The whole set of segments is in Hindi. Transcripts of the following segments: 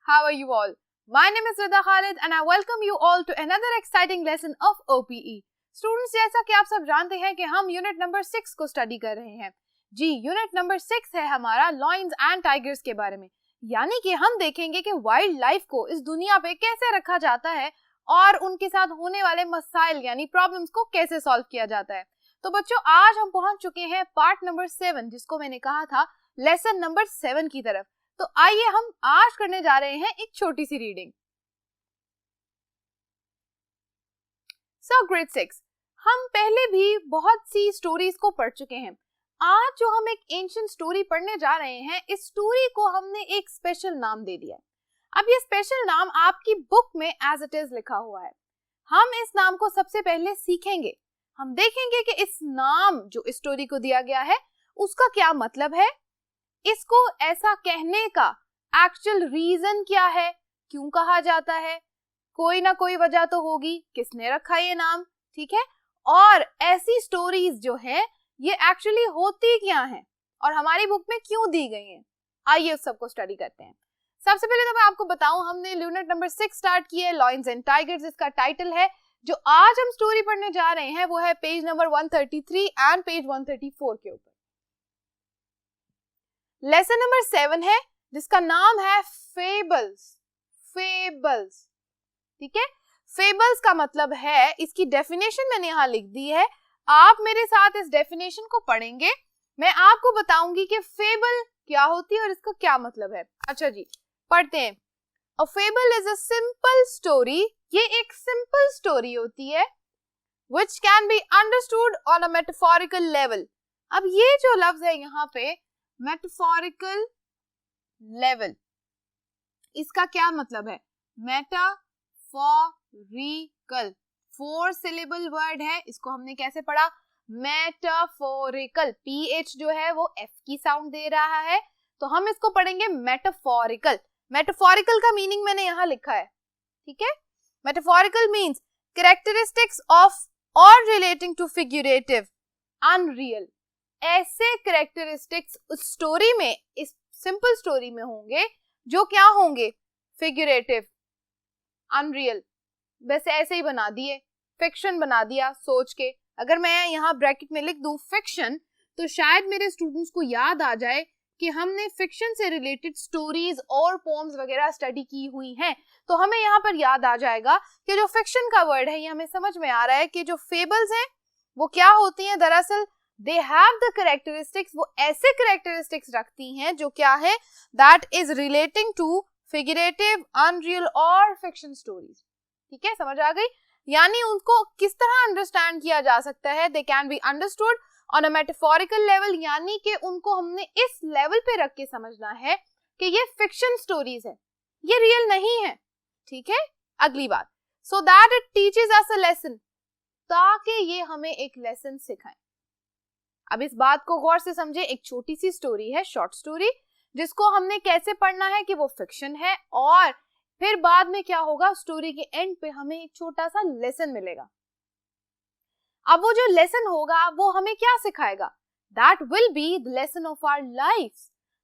How are you all? My name is Rida Khalid and I welcome you all to another exciting lesson of OPE. Students, जैसा कि आप सब जानते हैं कि हम यूनिट नंबर 6 को स्टडी कर रहे हैं। जी, यूनिट नंबर 6 है हमारा लॉयंस एंड टाइगर्स के बारे में। यानी कि हम देखेंगे कि वाइल्ड लाइफ को इस दुनिया पे कैसे रखा जाता है और उनके साथ होने वाले मसाइल यानी प्रॉब्लम्स को कैसे सॉल्व किया जाता है। तो बच्चों, आज हम पहुंच चुके हैं पार्ट नंबर 7, जिसको मैंने कहा था लेसन नंबर 7 की तरफ। तो आइए हम आज करने जा रहे हैं एक छोटी सी रीडिंग। सो ग्रेड 6, हम पहले भी बहुत सी स्टोरीज को पढ़ चुके हैं। आज जो हम एक एंशिएंट स्टोरी पढ़ने जा रहे हैं, इस स्टोरी को हमने एक स्पेशल नाम दे दिया है। अब ये स्पेशल नाम आपकी बुक में एज इट इज लिखा हुआ है। हम इस नाम को सबसे पहले सीखेंगे। हम देखेंगे कि इस नाम जो इस स्टोरी को दिया गया है उसका क्या मतलब है, इसको ऐसा कहने का एक्चुअल रीजन क्या है, क्यों कहा जाता है, कोई ना कोई वजह तो होगी, किसने रखा ये नाम, ठीक है। और ऐसी स्टोरीज जो है ये एक्चुअली होती क्या हैं और हमारी बुक में क्यों दी गई हैं, आइए उस सबको स्टडी करते हैं। सबसे पहले तो मैं आपको बताऊं, हमने यूनिट नंबर 6 स्टार्ट किया है, लॉयंस एंड टाइगर्स इसका टाइटल है। जो आज हम स्टोरी पढ़ने जा रहे हैं वो है पेज नंबर 133 एंड पेज 134 के ऊपर। लेसन नंबर 7 है जिसका नाम है फेबल्स। फेबल्स, ठीक है। फेबल्स का मतलब है, इसकी डेफिनेशन मैंने यहाँ लिख दी है, आप मेरे साथ इस डेफिनेशन को पढ़ेंगे। मैं आपको बताऊंगी कि फेबल क्या होती है और इसका क्या मतलब है। अच्छा जी, पढ़ते हैं। A fable is a simple story, ये एक सिंपल स्टोरी होती है which can be understood on a metaphorical level। अब ये जो लफ्ज है यहाँ पे मेटाफोरिकल लेवल, इसका क्या मतलब है? मेटाफोरिकल 4 सिलेबल वर्ड है, इसको हमने कैसे पढ़ा? मेटाफोरिकल। पीएच जो है वो एफ की साउंड दे रहा है, तो हम इसको पढ़ेंगे मेटाफोरिकल। मेटाफोरिकल का मीनिंग मैंने यहाँ लिखा है, ठीक है। मेटाफोरिकल मीन्स कैरेक्टरिस्टिक्स ऑफ और रिलेटिंग टू फिगरेटिव, अनरियल। ऐसे कैरेक्टरिस्टिक्स उस स्टोरी में, इस सिंपल स्टोरी में होंगे जो क्या होंगे? Figurative, unreal. वैसे ऐसे ही बना दिए, फिक्शन बना दिया सोच के। अगर मैं यहाँ ब्रैकेट में लिख दूं फिक्शन, तो शायद मेरे स्टूडेंट्स को याद आ जाए कि हमने फिक्शन से रिलेटेड स्टोरीज और पोम्स वगैरह स्टडी की हुई हैं। तो हमें यहाँ पर याद आ जाएगा कि जो फिक्शन का वर्ड है, ये हमें समझ में आ रहा है कि जो फेबल्स हैं वो क्या होती हैं। दरअसल दे हैव द कैरेक्टरिस्टिक्स, वो ऐसे कैरेक्टरिस्टिक्स रखती हैं जो क्या है? That is relating to figurative, unreal और फिक्शन स्टोरीज, ठीक है। समझ आ गई? यानी उनको किस तरह अंडरस्टैंड किया जा सकता है? They can be understood on a metaphorical level, यानी कि उनको हमने इस लेवल पे रख के समझना है कि ये फिक्शन स्टोरीज है, ये रियल नहीं है, ठीक है। अगली बात, so that it teaches us a lesson, ताकि ये हमें एक लेसन सिखाए। अब इस बात को गौर से समझे। एक छोटी सी स्टोरी है, शॉर्ट स्टोरी, जिसको हमने कैसे पढ़ना है कि वो फिक्शन है, और फिर बाद में क्या होगा, स्टोरी के एंड पे हमें एक छोटा सा लेसन मिलेगा। अब वो जो लेसन होगा वो हमें क्या सिखाएगा? That will be the lesson of our life.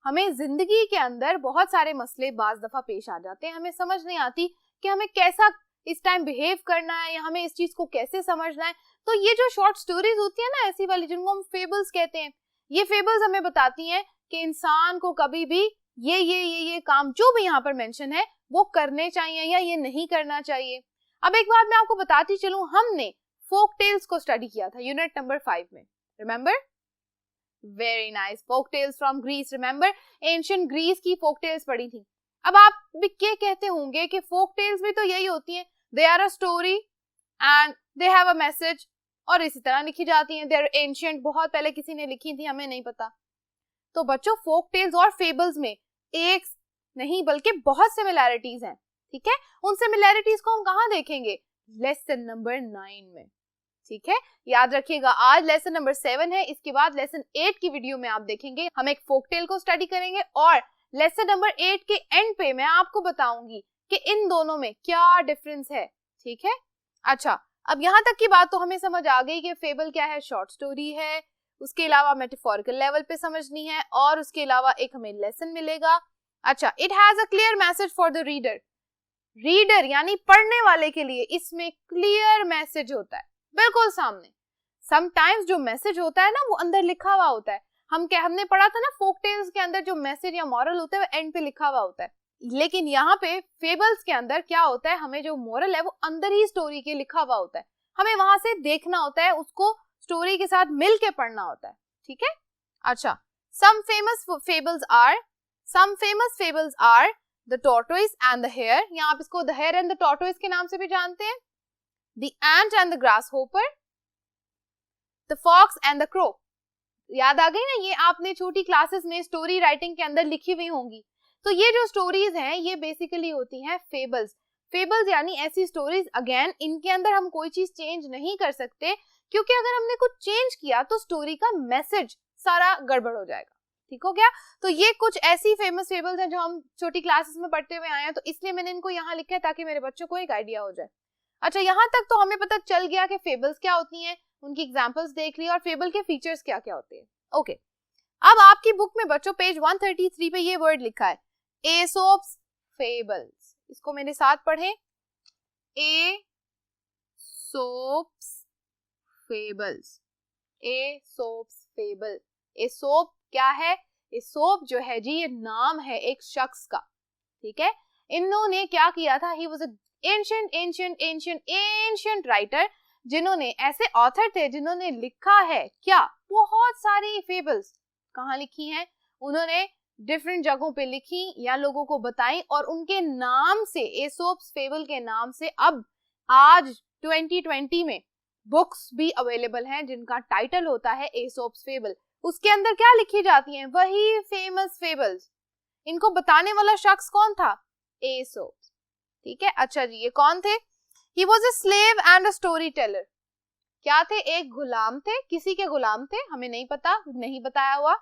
हमें जिंदगी के अंदर बहुत सारे मसले बाज दफा पेश आ जाते हैं, हमें समझ नहीं आती कि हमें कैसा इस टाइम बिहेव करना है या हमें इस चीज को कैसे समझना है। तो ये जो शॉर्ट स्टोरीज होती है ना, ऐसी वाली, जिनको हम फेबल्स कहते हैं, ये फेबल्स हमें बताती हैं कि इंसान को कभी भी ये काम जो भी यहाँ पर मेंशन है वो करने चाहिए या ये नहीं करना चाहिए। अब एक बात मैं आपको बताती चलूं, हमने फोक टेल्स को स्टडी किया था यूनिट नंबर 5 में, remember? Very nice, folk tales from Greece. Remember, ancient Greece की फोक टेल्स पढ़ी थी। अब आप भी क्या कहते होंगे कि फोक टेल्स भी तो यही होती हैं, they are a story and they have a message, और इसी तरह लिखी जाती हैं। दे आर एंशिएंट, बहुत पहले किसी ने लिखी थी, हमें नहीं पता। तो बच्चों, फोक टेल्स और फेबल्स में एक नहीं बल्कि बहुत सिमिलैरिटीज हैं, ठीक है। उन सिमिलैरिटीज को हम कहाँ देखेंगे? लेसन नंबर 9 में, ठीक है। याद रखिएगा, आज लेसन नंबर 7 है, इसके बाद लेसन 8 की वीडियो में आप देखेंगे हम एक फोक टेल को स्टडी करेंगे, और लेसन नंबर 8 के एंड पे मैं आपको बताऊंगी कि इन दोनों में क्या डिफरेंस है, ठीक है। अच्छा, अब यहाँ तक की बात तो हमें समझ आ गई कि फेबल क्या है, शॉर्ट स्टोरी है, उसके अलावा मेटाफोरिकल लेवल पे समझनी है, और उसके अलावा एक हमें लेसन मिलेगा। अच्छा, it has a clear message for the reader, reader यानी पढ़ने वाले के लिए इसमें क्लियर मैसेज होता है बिल्कुल सामने। समटाइम्स जो मैसेज होता है ना वो अंदर लिखा हुआ होता है, हमने पढ़ा था ना फोक टेल्स के अंदर जो मैसेज या मॉरल होता है वो एंड पे लिखा हुआ होता है, लेकिन यहाँ पे फेबल्स के अंदर क्या होता है, हमें जो मोरल है वो अंदर ही स्टोरी के लिखा हुआ होता है, हमें वहां से देखना होता है, उसको स्टोरी के साथ मिल के पढ़ना होता है, ठीक है। अच्छा, some famous fables are the tortoise and the hare, यहाँ आप इसको the hare and the tortoise के नाम से भी जानते हैं, the ant and the grasshopper, the fox and the crow। याद आ गई ना, ये आपने छोटी क्लासेस में स्टोरी राइटिंग के अंदर लिखी हुई होंगी। तो ये जो स्टोरीज हैं ये बेसिकली होती हैं फेबल्स। फेबल्स यानी ऐसी स्टोरीज, अगेन इनके अंदर हम कोई चीज चेंज नहीं कर सकते, क्योंकि अगर हमने कुछ चेंज किया तो स्टोरी का मैसेज सारा गड़बड़ हो जाएगा, ठीक हो गया। तो ये कुछ ऐसी फेमस फेबल्स हैं जो हम छोटी क्लासेस में पढ़ते हुए आए हैं, तो इसलिए मैंने इनको यहाँ लिखा है ताकि मेरे बच्चों को एक आइडिया हो जाए। अच्छा, यहाँ तक तो हमें पता चल गया कि फेबल्स क्या होती हैं, उनकी एग्जांपल्स देख ली और फेबल के फीचर्स क्या क्या होते हैं। ओके, अब आपकी बुक में बच्चों पेज 133 पे ये वर्ड लिखा है एसोप्स फेबल्स, इसको मेरे साथ पढ़ें, एसोप्स फेबल्स, एसोप्स फेबल। एसोप क्या है, एसोप जो है जी ये नाम है एक शख्स का, ठीक है। इन्होंने क्या किया था, he was a ancient writer, जिन्होंने ऐसे ऑथर थे जिन्होंने लिखा है क्या, बहुत सारी फेबल्स। कहाँ लिखी हैं उन्होंने, डिफरेंट जगहों पे लिखी या लोगों को बताई, और उनके नाम से, एसोप्स फेबल के नाम से अब आज 2020 में बुक्स भी अवेलेबल हैं जिनका टाइटल होता है एसोप्स फेबल। उसके अंदर क्या लिखी जाती हैं, वही फेमस फेबल्स। इनको बताने वाला शख्स कौन था, एसोप्स, ठीक है। अच्छा जी, ये कौन थे, he was a slave and a story teller. क्या थे, एक गुलाम थे, किसी के गुलाम थे हमें नहीं पता, नहीं बताया हुआ,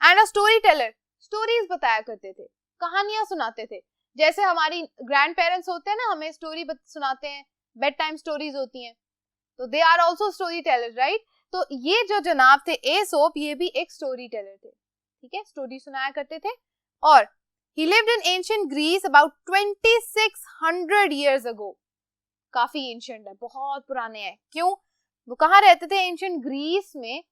and a story teller, stories बताया करते थे, कहानियां सुनाते थे, जैसे हमारी ग्रैंड पेरेंट्स होते हैं ना, हमें स्टोरी सुनाते हैं, बेड टाइम स्टोरीज होती हैं, तो they are also story teller, right. तो ये जो जनाब थे एसोप, ये भी एक स्टोरी टेलर थे, ठीक है, स्टोरी सुनाया करते थे। और he lived in ancient Greece about 2600 years ago, काफी एंशिएंट है, बहुत पुराने हैं। क्यों, वो कहाँ रहते थे, एंशिएंट ग्रीस में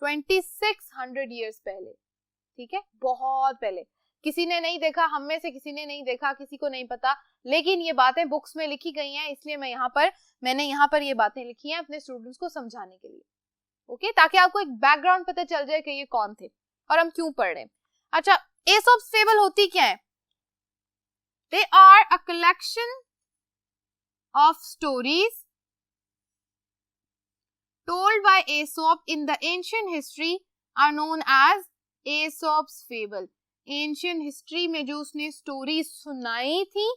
2600 years पहले, ठीक है, बहुत पहले। किसी ने नहीं देखा, हम में से किसी ने नहीं देखा, किसी को नहीं पता, लेकिन ये बातें बुक्स में लिखी गई हैं, इसलिए मैंने यहाँ पर ये बातें लिखी हैं अपने स्टूडेंट्स को समझाने के लिए, ओके, ताकि आपको एक बैकग्राउंड पता चल जाए कि ये कौन थे और हम क्यों पढ़ रहे हैं। अच्छा, एसोप्स फेबल होती क्या है, they are a collection of stories told by Aesop in the ancient history are known as Aesop's fable। Ancient history में जो उसने स्टोरी सुनाई थी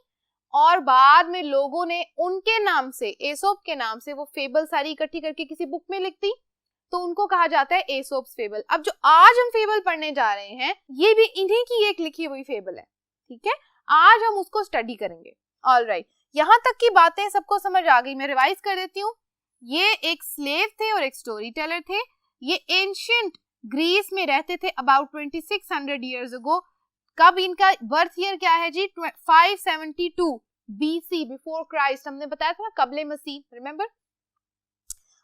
और बाद में लोगों ने उनके नाम से, एसोप के नाम से वो फेबल सारी इकट्ठी करके किसी बुक में लिख दी, तो उनको कहा जाता है एसोप्स फेबल। अब जो आज हम फेबल पढ़ने जा रहे हैं ये भी इन्हीं की एक लिखी हुई फेबल है, ठीक है, आज हम उसको स्टडी करेंगे। ऑलराइट, यहाँ तक की बातें सबको समझ आ गई, मैं रिवाइज कर देती हूँ। ये एक स्लेव थे और एक स्टोरी टेलर थे, ये एंशियंट ग्रीस में रहते थे अबाउट 2600 years ago। कब इनका बर्थ ईयर क्या है जी, 572 BC, बिफोर क्राइस्ट, हमने बताया था ना, कबले मसीह, रिमेंबर,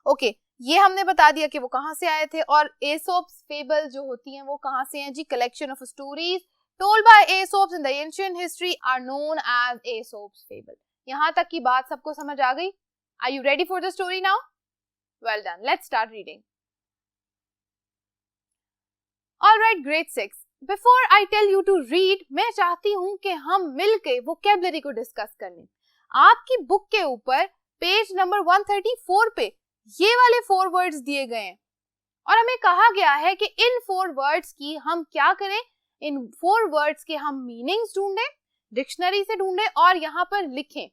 ओके। ये हमने बता दिया कि वो कहाँ से आए थे, और एसोप्स फेबल जो होती हैं वो कहाँ से हैं जी, collection of stories told by Aesop's in the ancient history are known as Aesop's fable. यहाँ तक की बात सबको समझ आ गई? Are you ready for the story now? Well done. Let's start reading. All right, grade 6. Before I tell you to read, मैं चाहती हूँ कि हम मिलके vocabulary को डिस्कस कर लें। आपकी बुक के ऊपर पेज नंबर 134 पे ये वाले 4 वर्ड्स दिए गए हैं और हमें कहा गया है कि इन 4 वर्ड्स की हम क्या करें, इन 4 वर्ड्स के हम मीनिंग्स ढूंढें, डिक्शनरी से ढूंढें और यहाँ पर लिखें।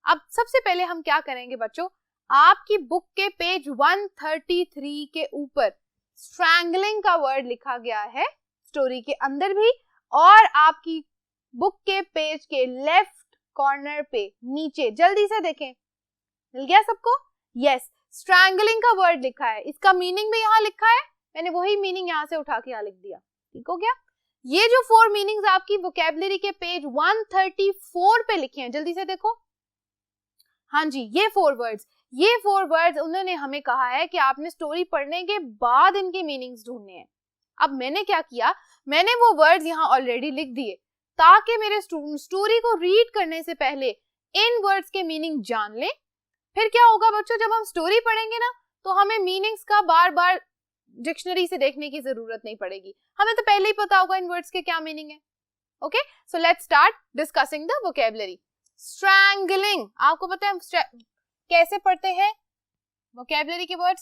अब सबसे पहले हम क्या करेंगे बच्चों, आपकी बुक के पेज 133 के ऊपर स्ट्रैंगलिंग का वर्ड लिखा गया है स्टोरी के अंदर भी, और आपकी बुक के पेज के लेफ्ट कॉर्नर पे नीचे, जल्दी से देखें, मिल गया सबको? यस, स्ट्रैंगलिंग का वर्ड लिखा है, इसका मीनिंग भी यहाँ लिखा है, मैंने वही मीनिंग यहाँ से उठा के यहाँ लिख दिया, ठीक हो गया। ये जो 4 मीनिंग्स आपकी वोकैबुलरी के पेज 134 पे लिखे हैं, जल्दी से देखो। हाँ जी, ये 4 वर्ड्स उन्होंने हमें कहा है कि आपने स्टोरी पढ़ने के बाद इनके मीनिंग्स ढूंढने हैं। अब मैंने क्या किया, मैंने वो वर्ड्स यहाँ ऑलरेडी लिख दिए ताकि मेरे स्टूडेंट स्टोरी को रीड करने से पहले इन वर्ड्स के मीनिंग जान ले। फिर क्या होगा बच्चों, जब हम स्टोरी पढ़ेंगे ना तो हमें मीनिंग्स का बार बार डिक्शनरी से देखने की जरूरत नहीं पड़ेगी, हमें तो पहले ही पता होगा इन वर्ड्स के क्या मीनिंग है। Okay, so let's start discussing the vocabulary. Strangling, आपको पता है कैसे पढ़ते हैं वोकैबुलरी के word?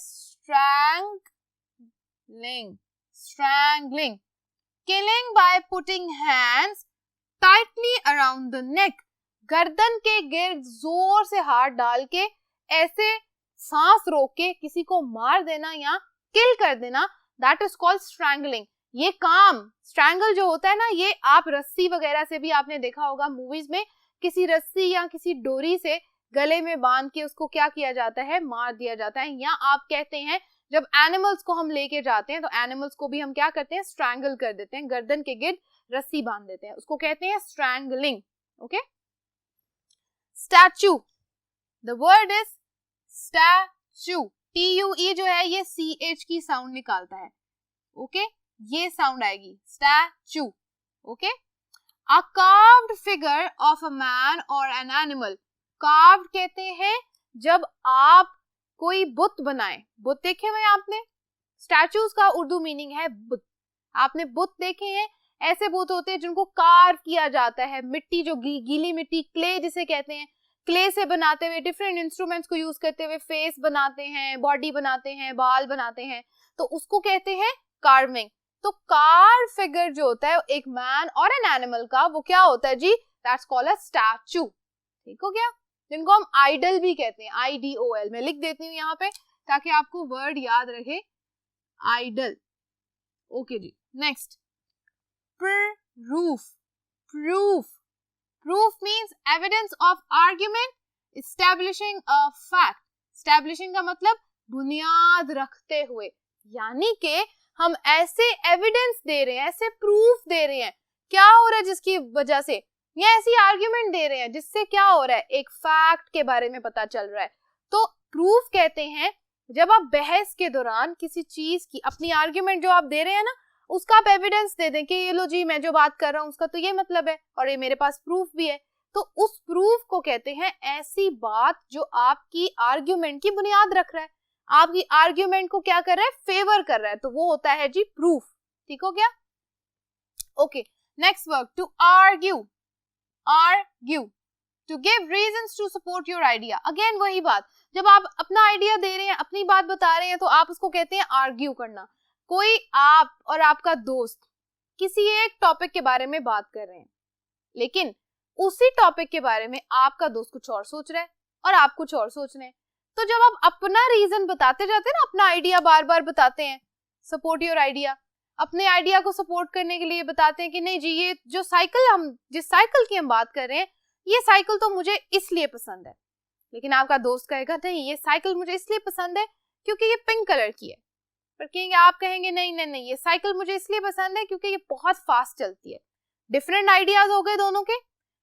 Strangling, killing by putting hands tightly around the neck, गर्दन के गिर्द जोर से हाथ डाल के ऐसे सांस रोक के किसी को मार देना या किल कर देना, दैट इज कॉल्ड स्ट्रैंगलिंग। ये काम स्ट्रैंगल जो होता है ना, ये आप रस्सी वगैरह से भी आपने देखा होगा मूवीज में, किसी रस्सी या किसी डोरी से गले में बांध के उसको क्या किया जाता है, मार दिया जाता है। या आप कहते हैं जब एनिमल्स को हम लेके जाते हैं तो एनिमल्स को भी हम क्या करते हैं, स्ट्रैंगल कर देते हैं, गर्दन के गिर्द रस्सी बांध देते हैं, उसको कहते हैं strangling. Okay, statue, the word is statue, TUE जो है ये CH की साउंड निकालता है। ओके, ये साउंड आएगी statue. Okay, a carved figure of a man और एन एनिमल, कार्व्ड कहते हैं जब आप कोई बुत बनाए, बुत देखे हुए आपने, स्टैचूज का उर्दू मीनिंग है बुत, आपने बुत देखे हैं, ऐसे बुत होते हैं जिनको कार्व किया जाता है, मिट्टी जो गीली मिट्टी, क्ले जिसे कहते हैं, क्ले से बनाते हुए डिफरेंट इंस्ट्रूमेंट्स को यूज करते हुए फेस बनाते हैं, बॉडी बनाते हैं, बाल बनाते हैं, तो उसको कहते हैं कार्विंग। तो कार्व फिगर जो होता है एक मैन और एन एनिमल का, वो क्या होता है जी, दैट्स कॉल्ड अ स्टैचू। ठीक हो गया, जिनको हम आइडल भी कहते हैं, IDOL, मैं लिख देती हूँ यहाँ पे ताकि आपको वर्ड याद रहे, आइडल। ओके जी, next, proof, proof means evidence of argument establishing a fact, establishing का मतलब बुनियाद रखते हुए, यानी कि हम ऐसे एविडेंस दे रहे हैं, ऐसे प्रूफ दे रहे हैं, क्या हो रहा है जिसकी वजह से, या ऐसी आर्ग्यूमेंट दे रहे हैं जिससे क्या हो रहा है, एक फैक्ट के बारे में पता चल रहा है। तो प्रूफ कहते हैं जब आप बहस के दौरान किसी चीज की, अपनी आर्ग्यूमेंट जो आप दे रहे हैं ना, उसका आप एविडेंस दे दें कि ये लो जी, मैं जो बात कर रहा हूँ उसका तो ये मतलब है और ये मेरे पास प्रूफ भी है, तो उस प्रूफ को कहते हैं ऐसी बात जो आपकी आर्ग्यूमेंट की बुनियाद रख रहा है, आपकी आर्ग्यूमेंट को क्या कर रहा है, फेवर कर रहा है, तो वो होता है जी प्रूफ। ठीक हो गया? Okay, next verb, to argue, to give reasons to support your idea. Again वही बात, जब आप अपना आइडिया दे रहे हैं, अपनी बात बता रहे हैं, तो आप उसको कहते हैं आर्ग्यू करना। कोई आप और आपका दोस्त किसी एक टॉपिक के बारे में बात कर रहे हैं, लेकिन उसी टॉपिक के बारे में आपका दोस्त कुछ और सोच रहा है और आप कुछ और सोच रहे हैं, तो जब आप अपना रीजन बताते जाते हैं ना, अपना आइडिया बार बार बताते हैं, सपोर्ट योर आइडिया, अपने आइडिया को सपोर्ट करने के लिए बताते हैं कि नहीं जी, ये जो साइकिल, हम जिस साइकिल की हम बात कर रहे हैं, ये साइकिल तो मुझे इसलिए पसंद है, लेकिन आपका दोस्त कहेगा नहीं, ये साइकिल मुझे इसलिए पसंद है क्योंकि ये पिंक कलर की है, पर कहेंगे, आप कहेंगे नहीं नहीं नहीं, ये साइकिल मुझे इसलिए पसंद है क्योंकि ये बहुत फास्ट चलती है। डिफरेंट आइडियाज हो गए दोनों के,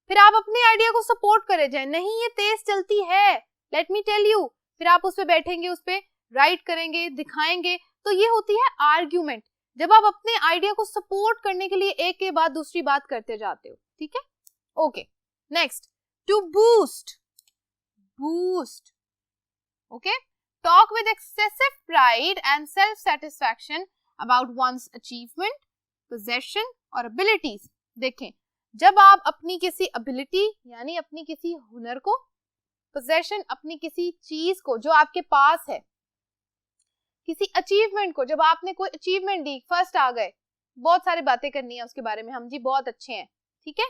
फिर आप अपने आइडिया को सपोर्ट करे जाए, नहीं ये तेज चलती है, लेट मी टेल यू, फिर आप उस पे बैठेंगे, उस पे राइट करेंगे, दिखाएंगे, तो ये होती है आर्ग्यूमेंट, जब आप अपने आइडिया को सपोर्ट करने के लिए एक के बाद दूसरी बात करते जाते हो। ठीक है? Okay, next, to boost, okay, talk with excessive pride and self-satisfaction about one's achievement, possession और abilities। देखें, जब आप अपनी किसी ability यानी अपनी किसी हुनर को, possession अपनी किसी चीज को जो आपके पास है, किसी अचीवमेंट को, जब आपने कोई अचीवमेंट दी, फर्स्ट आ गए, बहुत सारी बातें करनी है उसके बारे में, हम जी बहुत अच्छे हैं, ठीक है,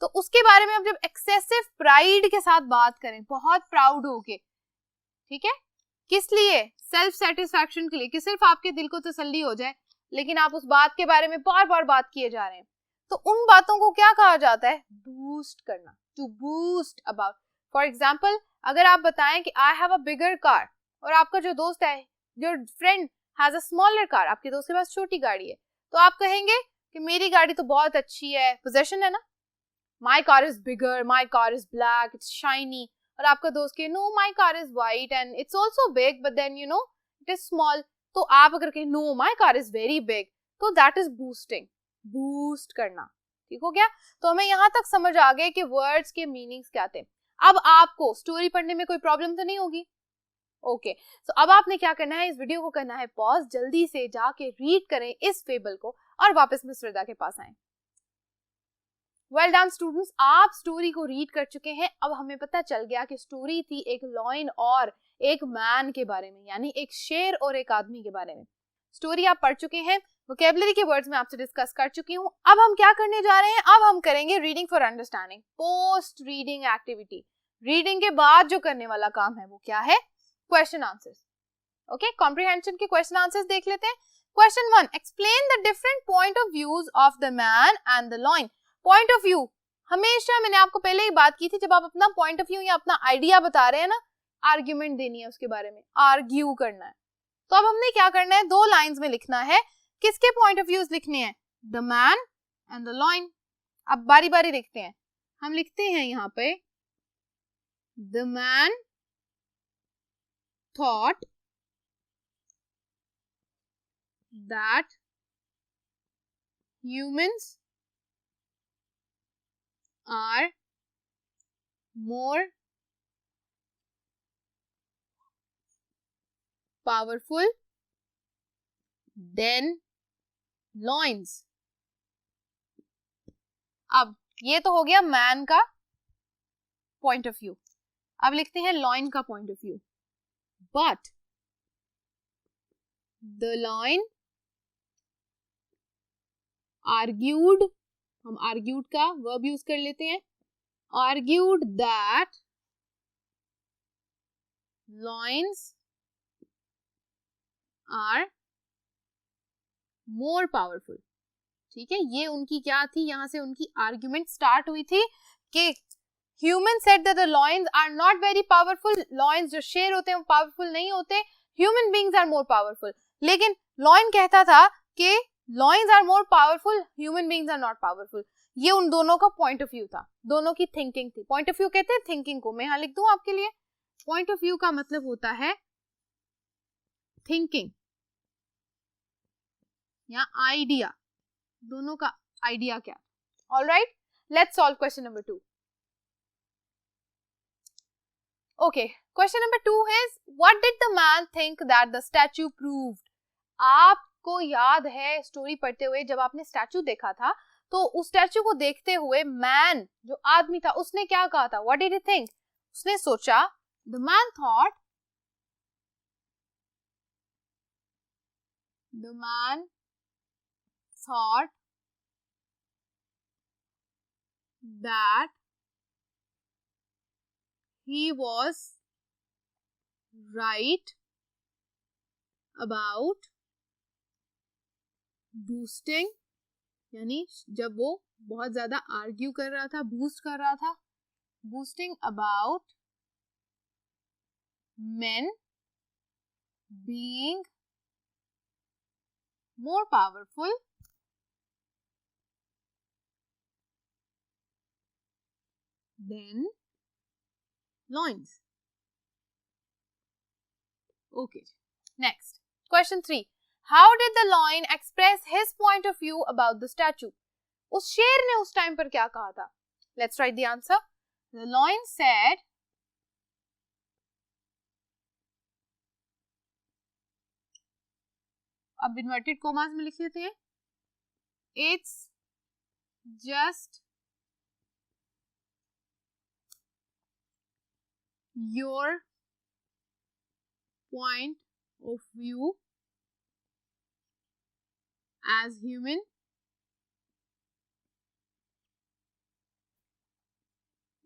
तो उसके बारे में आप जब एक्सेसिव प्राइड के साथ बात करें, बहुत प्राउड होके, ठीक है, किस लिए, सेल्फ सेटिस्फैक्शन के लिए, कि सिर्फ आपके दिल को तसल्ली हो जाए, लेकिन आप उस बात के बारे में बार बार बात किए जा रहे हैं, तो उन बातों को क्या कहा जाता है, बूस्ट करना, to boost about. For example, अगर आप बताएं कि I have a bigger car, और आपका जो दोस्त है, your friend has a smaller car, आपके दोस्त के पास छोटी गाड़ी है, तो आप कहेंगे कि मेरी गाड़ी तो बहुत अच्छी है, पोजेशन है ना, my car is bigger, my car is black, it's shiny, और आपका दोस्त के no my car is white and it's also big but then you know it is small, तो आप अगर कहें no my car is very big, तो दैट इज बूस्टिंग, बूस्ट करना। ठीक हो गया? तो हमें यहाँ तक समझ आ गए कि वर्ड्स के मीनिंग्स क्या थे। अब आपको स्टोरी पढ़ने में कोई प्रॉब्लम तो नहीं होगी? ओके, सो अब आपने क्या करना है, इस वीडियो को करना है पॉज, जल्दी से जाके रीड करें इस फेबल को और वापस मिस श्रद्धा के पास आए। वेल डन स्टूडेंट्स, आप स्टोरी को रीड कर चुके हैं। अब हमें पता चल गया कि स्टोरी थी एक लॉयन और एक मैन के बारे में, यानी एक शेर और एक आदमी के बारे में। स्टोरी आप पढ़ चुके हैं, वोकैबुलरी के वर्ड्स में आपसे डिस्कस कर चुकी हूँ। अब हम क्या करने जा रहे हैं, अब हम करेंगे reading for understanding, post reading activity. Reading के बाद जो करने वाला काम है वो क्या है, क्वेश्चन आंसर्स। ओके, कॉम्प्रिहेंशन के क्वेश्चन आंसर्स देख लेते हैं। Question 1, explain the different point of views of the man and the lion. Point of view, हमेशा मैंने आपको पहले ही बात की थी, जब आप अपना पॉइंट ऑफ व्यू या अपना आइडिया बता रहे हैं ना, आर्ग्यूमेंट देनी है उसके बारे में, आर्ग्यू करना है। तो अब हमने क्या करना है, 2 लाइंस में लिखना है। किसके पॉइंट ऑफ व्यूज लिखने हैं, the man and the lion. अब बारी बारी लिखते हैं। हम लिखते हैं यहाँ पे, the man thought that humans are more powerful than lions। अब ये तो हो गया मैन का पॉइंट ऑफ व्यू। अब लिखते हैं लॉयन का point of view. But the lion argued, हम आर्ग्यूड का वर्ब यूज कर लेते हैं, argued that lions are more powerful। ठीक है, ये उनकी क्या थी, यहां से उनकी आर्ग्यूमेंट स्टार्ट हुई थी कि human said that the lions are not very powerful। lions जो शेर होते हैं वो पावरफुल नहीं होते, human beings are more powerful. लेकिन lion कहता था कि lions are more powerful, human beings are not powerful। ये उन दोनों का पॉइंट ऑफ व्यू था, दोनों की थिंकिंग थी। पॉइंट ऑफ व्यू कहते हैं थिंकिंग को, मैं यहाँ लिख दूं आपके लिए। पॉइंट ऑफ व्यू का मतलब होता है थिंकिंग या आइडिया, दोनों का आइडिया क्या। Alright, let's solve question number 2। Okay, question number 2 is what did the man think that the statue proved. आपको याद है स्टोरी पढ़ते हुए जब आपने स्टैच्यू देखा था, तो उस स्टैच्यू को देखते हुए मैन जो आदमी था उसने क्या कहा था, व्हाट डिड ही थिंक। उसने सोचा, the man thought, the man thought that he was right about boosting, यानी जब वो बहुत ज्यादा आर्ग्यू कर रहा था, बूस्ट कर रहा था, boosting about men being more powerful than lions। Okay, next question 3, how did the lion express his point of view about the statue। उस शेर ने उस टाइम पर क्या कहा था। Let's write the answer। The lion said, अब इन्वर्टेड कोमास में लिख लेते हैं, it's just your point of view as human,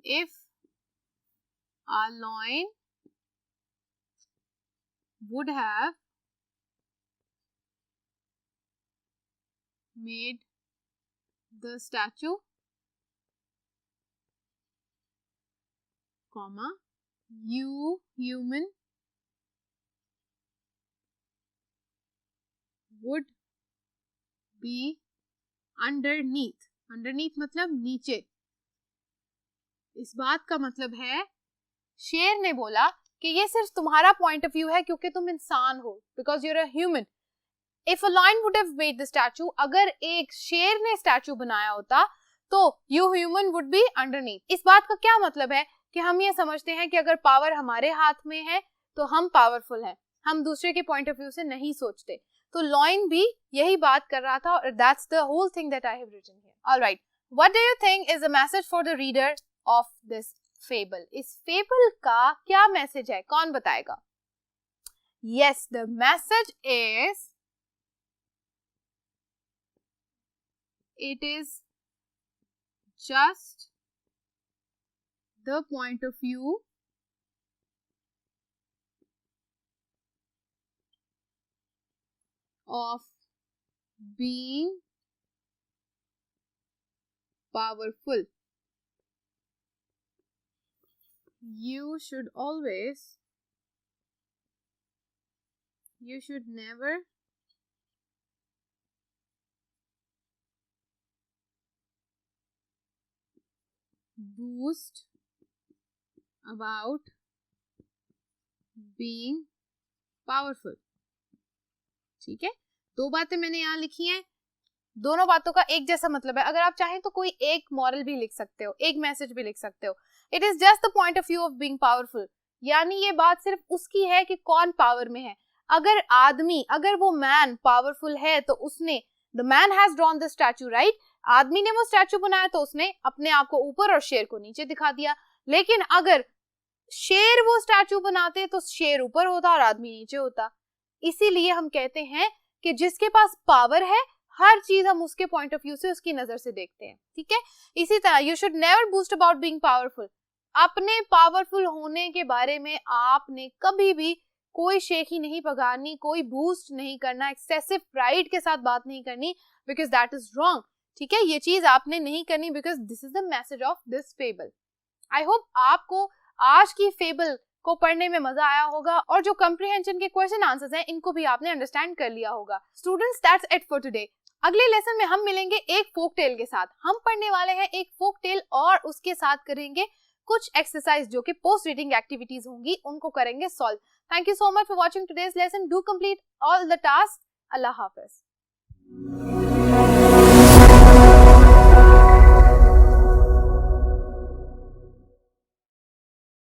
if a lion would have made the statue, comma, you human would be underneath, underneath मतलब नीचे। इस बात का मतलब है शेर ने बोला कि ये सिर्फ तुम्हारा पॉइंट ऑफ व्यू है क्योंकि तुम इंसान हो, because you're a human. If a lion would have made the statue, अगर एक शेर ने स्टैचू बनाया होता तो you human would be underneath. इस बात का क्या मतलब है कि हम ये समझते हैं कि अगर पावर हमारे हाथ में है तो हम पावरफुल हैं, हम दूसरे के पॉइंट ऑफ व्यू से नहीं सोचते। तो लॉयन भी यही बात कर रहा था और that's the whole thing that I have written here. Alright, what do you think is the message for the reader of this fable? इस फेबल का क्या मैसेज है, कौन बताएगा? Yes, the message is it is just the point of view of being powerful. You should never boast about being powerful. ठीक है, दो बातें मैंने यहाँ लिखी हैं, दोनों बातों का एक जैसा मतलब है। अगर आप चाहें तो कोई एक मॉरल भी लिख सकते हो, एक मैसेज भी लिख सकते हो। It is just the point of view of being powerful, यानी ये बात सिर्फ उसकी है कि कौन पावर में है। अगर आदमी, अगर वो मैन पावरफुल है तो उसने, the man has drawn the statue, right? आदमी ने वो स्टैचू बनाया तो उसने अपने आप को ऊपर और शेर को नीचे दिखा दिया। लेकिन अगर शेर वो स्टैचू बनाते तो शेर ऊपर होता और आदमी नीचे होता। इसीलिए हम कहते हैं कि जिसके पास पावर है, हर चीज हम उसके पॉइंट ऑफ व्यू से, उसकी नजर से देखते हैं। ठीक है, इसी तरह you should never boost about being powerful. अपने पावरफुल होने के बारे में आपने कभी भी कोई शेखी नहीं पगारनी, कोई बूस्ट नहीं करना, एक्सेसिव प्राइड के साथ बात नहीं करनी, बिकॉज दैट इज रॉन्ग। ठीक है, ये चीज आपने नहीं करनी, because this is the message of this fable. I hope आपको आज की फेबल को पढ़ने में मजा आया होगा और जो कंप्रीहेंशन के क्वेश्चन आंसर्स हैं इनको भी आपने अंडरस्टैंड कर लिया होगा। Students, that's it for today. अगले लेसन में हम मिलेंगे एक फोक टेल के साथ। हम पढ़ने वाले हैं एक फोक टेल और उसके साथ करेंगे कुछ एक्सरसाइज जो कि पोस्ट रीडिंग एक्टिविटीज होंगी, उनको करेंगे solve. Thank you so much for watching today's lesson. Do complete all the task. Allah Hafiz.